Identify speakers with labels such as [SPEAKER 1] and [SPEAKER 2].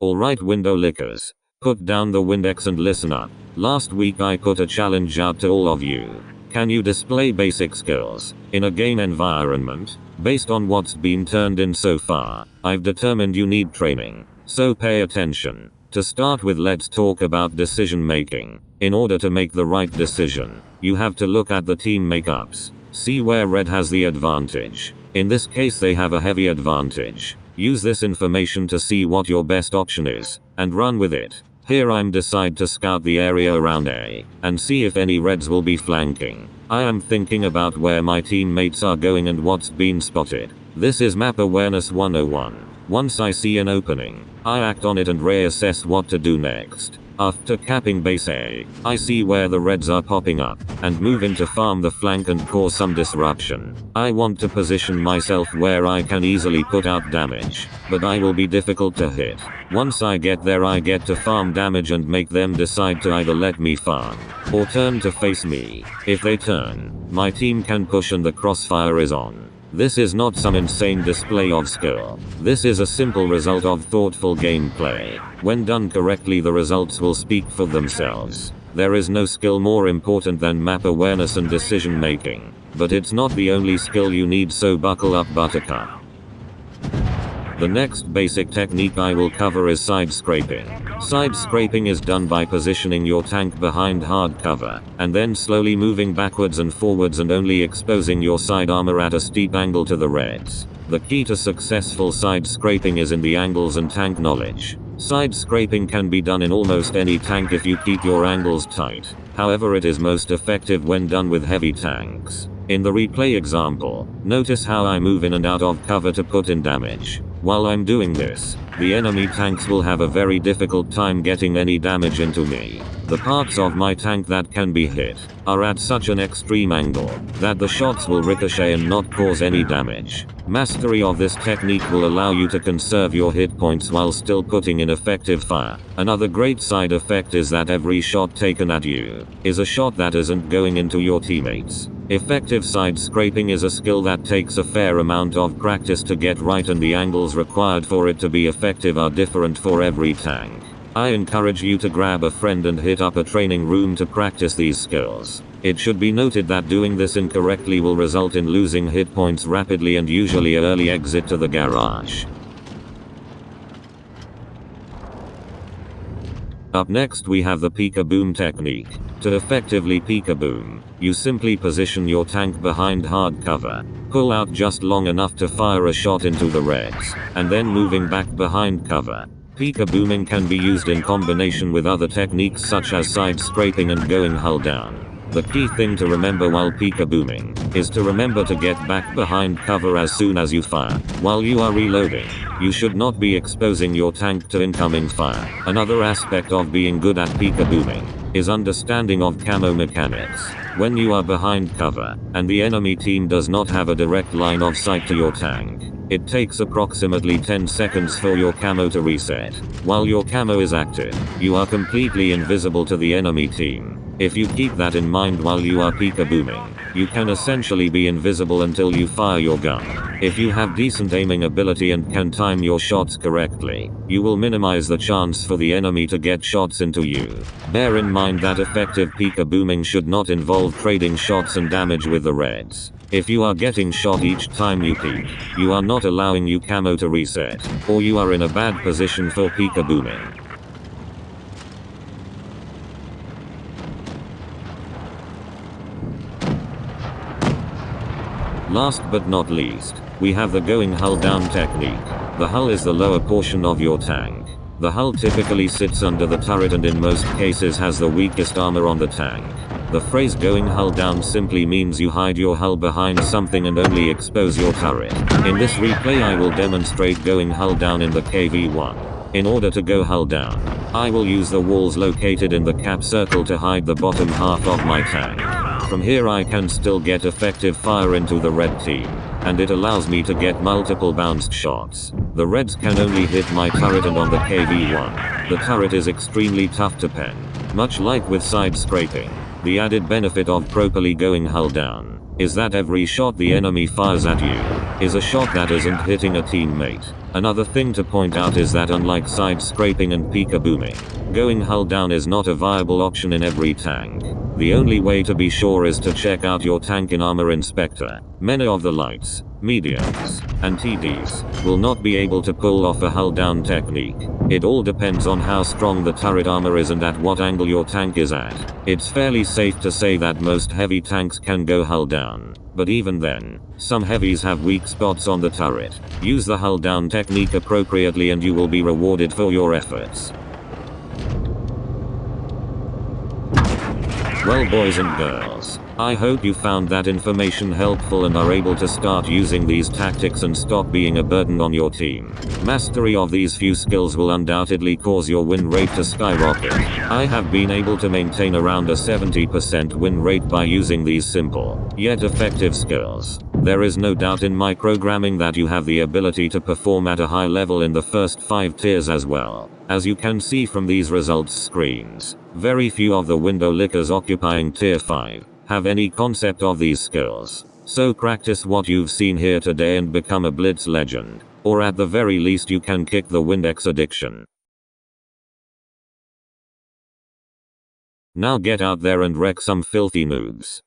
[SPEAKER 1] Alright window lickers. Put down the Windex and listen up. Last week I put a challenge out to all of you. Can you display basic skills in a game environment? Based on what's been turned in so far, I've determined you need training. So pay attention. To start with, let's talk about decision making. In order to make the right decision, you have to look at the team makeups. See where red has the advantage. In this case they have a heavy advantage. Use this information to see what your best option is, and run with it. Here I'm decide to scout the area around A, and see if any reds will be flanking. I am thinking about where my teammates are going and what's been spotted. This is map awareness 101. Once I see an opening, I act on it and reassess what to do next. After capping base A, I see where the reds are popping up, and move in to farm the flank and cause some disruption. I want to position myself where I can easily put out damage, but I will be difficult to hit. Once I get there I get to farm damage and make them decide to either let me farm, or turn to face me. If they turn, my team can push and the crossfire is on. This is not some insane display of skill. This is a simple result of thoughtful gameplay. When done correctly the results will speak for themselves. There is no skill more important than map awareness and decision making. But it's not the only skill you need, so buckle up buttercup. The next basic technique I will cover is side scraping. Side scraping is done by positioning your tank behind hard cover, and then slowly moving backwards and forwards and only exposing your side armor at a steep angle to the reds. The key to successful side scraping is in the angles and tank knowledge. Side scraping can be done in almost any tank if you keep your angles tight. However, it is most effective when done with heavy tanks. In the replay example, notice how I move in and out of cover to put in damage. While I'm doing this, the enemy tanks will have a very difficult time getting any damage into me. The parts of my tank that can be hit are at such an extreme angle that the shots will ricochet and not cause any damage. Mastery of this technique will allow you to conserve your hit points while still putting in effective fire. Another great side effect is that every shot taken at you is a shot that isn't going into your teammates. Effective side scraping is a skill that takes a fair amount of practice to get right, and the angles required for it to be effective are different for every tank. I encourage you to grab a friend and hit up a training room to practice these skills. It should be noted that doing this incorrectly will result in losing hit points rapidly and usually an early exit to the garage. Up next we have the Peekaboom technique. To effectively Peekaboom, you simply position your tank behind hard cover, pull out just long enough to fire a shot into the reds, and then moving back behind cover. Peekabooming can be used in combination with other techniques such as side scraping and going hull down. The key thing to remember while Peekabooming is to remember to get back behind cover as soon as you fire. While you are reloading, you should not be exposing your tank to incoming fire. Another aspect of being good at Peekabooming is understanding of camo mechanics. When you are behind cover, and the enemy team does not have a direct line of sight to your tank, it takes approximately 10 seconds for your camo to reset. While your camo is active, you are completely invisible to the enemy team. If you keep that in mind while you are Peekabooming, you can essentially be invisible until you fire your gun. If you have decent aiming ability and can time your shots correctly, you will minimize the chance for the enemy to get shots into you. Bear in mind that effective Peekabooming should not involve trading shots and damage with the reds. If you are getting shot each time you peek, you are not allowing your camo to reset, or you are in a bad position for Peekabooming. Last but not least, we have the going hull down technique. The hull is the lower portion of your tank. The hull typically sits under the turret and in most cases has the weakest armor on the tank. The phrase going hull down simply means you hide your hull behind something and only expose your turret. In this replay I will demonstrate going hull down in the KV1. In order to go hull down, I will use the walls located in the cap circle to hide the bottom half of my tank. From here I can still get effective fire into the red team, and it allows me to get multiple bounced shots. The reds can only hit my turret, and on the KV1, the turret is extremely tough to pen. Much like with side scraping, the added benefit of properly going hull down is that every shot the enemy fires at you is a shot that isn't hitting a teammate. Another thing to point out is that unlike side scraping and peekabooming, going hull down is not a viable option in every tank. The only way to be sure is to check out your tank in Armor Inspector. Many of the lights, mediums, and TDs will not be able to pull off a hull down technique. It all depends on how strong the turret armor is and at what angle your tank is at. It's fairly safe to say that most heavy tanks can go hull down, but even then, some heavies have weak spots on the turret. Use the hull down technique appropriately and you will be rewarded for your efforts. Well, boys and girls, I hope you found that information helpful and are able to start using these tactics and stop being a burden on your team. Mastery of these few skills will undoubtedly cause your win rate to skyrocket. I have been able to maintain around a 70% win rate by using these simple, yet effective skills. There is no doubt in my programming that you have the ability to perform at a high level in the first 5 tiers as well. As you can see from these results screens, very few of the window lickers occupying tier 5 have any concept of these skills. So practice what you've seen here today and become a blitz legend, or at the very least you can kick the Windex addiction. Now get out there and wreck some filthy noobs.